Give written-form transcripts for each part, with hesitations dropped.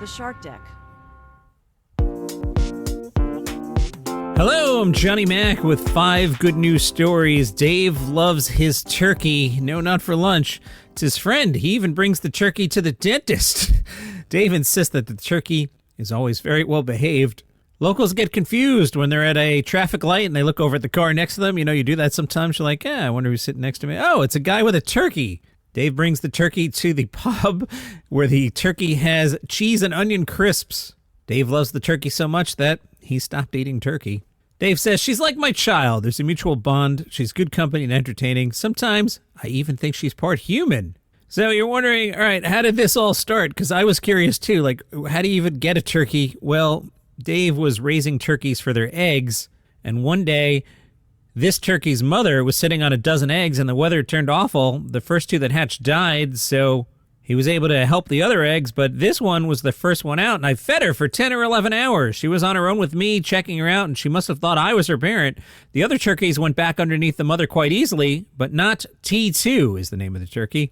The Shark Deck. Hello, I'm Johnny Mac with 5 good news stories. Dave loves his turkey. No, not for lunch. It's his friend. He even brings the turkey to the dentist. Dave insists that the turkey is always very well behaved. Locals get confused when they're at a traffic light and they look over at the car next to them. You know, you do that sometimes. You're like, I wonder who's sitting next to me. Oh, it's a guy with a turkey. Dave brings the turkey to the pub where the turkey has cheese and onion crisps. Dave loves the turkey so much that he stopped eating turkey. Dave says, she's like my child. There's a mutual bond. She's good company and entertaining. Sometimes I even think she's part human. So you're wondering, all right, how did this all start? Because I was curious too. Like, how do you even get a turkey? Well, Dave was raising turkeys for their eggs. And one day, this turkey's mother was sitting on a dozen eggs and the weather turned awful. The first 2 that hatched died, so he was able to help the other eggs, but this one was the first one out, and I fed her for 10 or 11 hours. She was on her own with me, checking her out, and she must have thought I was her parent. The other turkeys went back underneath the mother quite easily, but not T2 is the name of the turkey.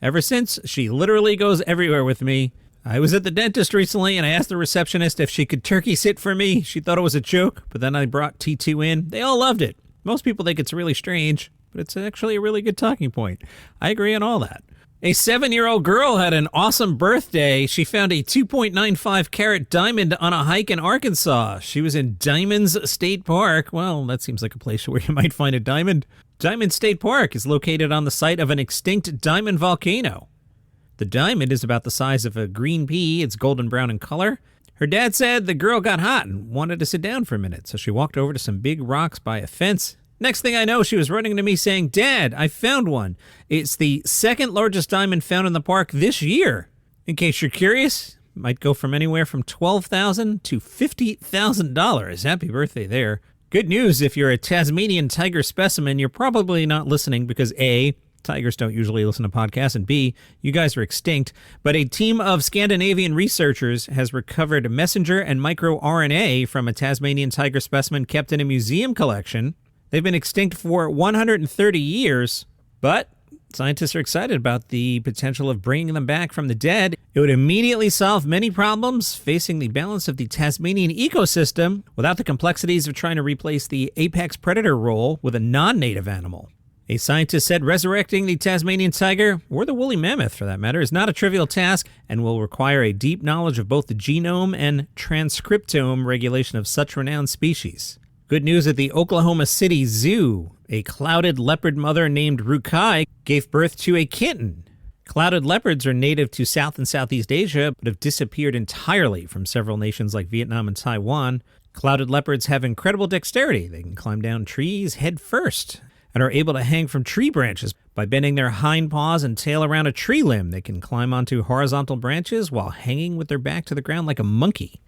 Ever since, she literally goes everywhere with me. I was at the dentist recently, and I asked the receptionist if she could turkey sit for me. She thought it was a joke, but then I brought T2 in. They all loved it. Most people think it's really strange, but it's actually a really good talking point. I agree on all that. A 7-year-old girl had an awesome birthday. She found a 2.95 carat diamond on a hike in Arkansas. She was in Diamonds State Park. Well, that seems like a place where you might find a diamond. Diamond State Park is located on the site of an extinct diamond volcano. The diamond is about the size of a green pea. It's golden brown in color. Her dad said the girl got hot and wanted to sit down for a minute, so she walked over to some big rocks by a fence. Next thing I know, she was running to me saying, Dad, I found one. It's the 2nd largest diamond found in the park this year. In case you're curious, it might go from anywhere from $12,000 to $50,000. Happy birthday there. Good news, if you're a Tasmanian Tiger specimen, you're probably not listening because A, tigers don't usually listen to podcasts, and B, you guys are extinct. But a team of Scandinavian researchers has recovered messenger and microRNA from a Tasmanian tiger specimen kept in a museum collection. They've been extinct for 130 years, but scientists are excited about the potential of bringing them back from the dead. It would immediately solve many problems facing the balance of the Tasmanian ecosystem without the complexities of trying to replace the apex predator role with a non-native animal. A scientist said resurrecting the Tasmanian tiger, or the woolly mammoth for that matter, is not a trivial task and will require a deep knowledge of both the genome and transcriptome regulation of such renowned species. Good news at the Oklahoma City Zoo. A clouded leopard mother named Rukai gave birth to a kitten. Clouded leopards are native to South and Southeast Asia, but have disappeared entirely from several nations like Vietnam and Taiwan. Clouded leopards have incredible dexterity. They can climb down trees head first and are able to hang from tree branches by bending their hind paws and tail around a tree limb. They can climb onto horizontal branches while hanging with their back to the ground like a monkey.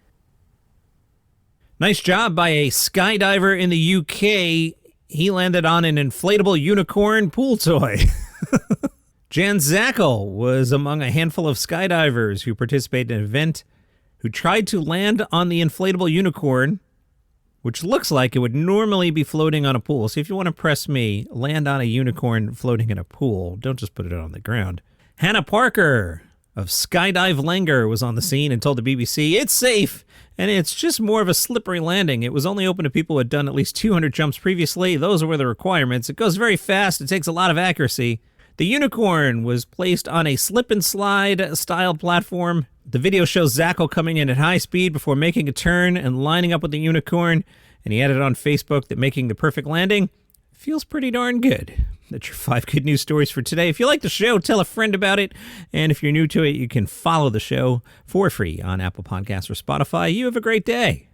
Nice job by a skydiver in the UK. He landed on an inflatable unicorn pool toy. Jan Zackel was among a handful of skydivers who participated in an event who tried to land on the inflatable unicorn, which looks like it would normally be floating on a pool. So if you want to press me, land on a unicorn floating in a pool. Don't just put it on the ground. Hannah Parker of Skydive Langer was on the scene and told the BBC, it's safe, and it's just more of a slippery landing. It was only open to people who had done at least 200 jumps previously. Those were the requirements. It goes very fast. It takes a lot of accuracy. The unicorn was placed on a slip-and-slide style platform. The video shows Zackel coming in at high speed before making a turn and lining up with the unicorn, and he added on Facebook that making the perfect landing feels pretty darn good. That's your 5 good news stories for today. If you like the show, tell a friend about it. And if you're new to it, you can follow the show for free on Apple Podcasts or Spotify. You have a great day.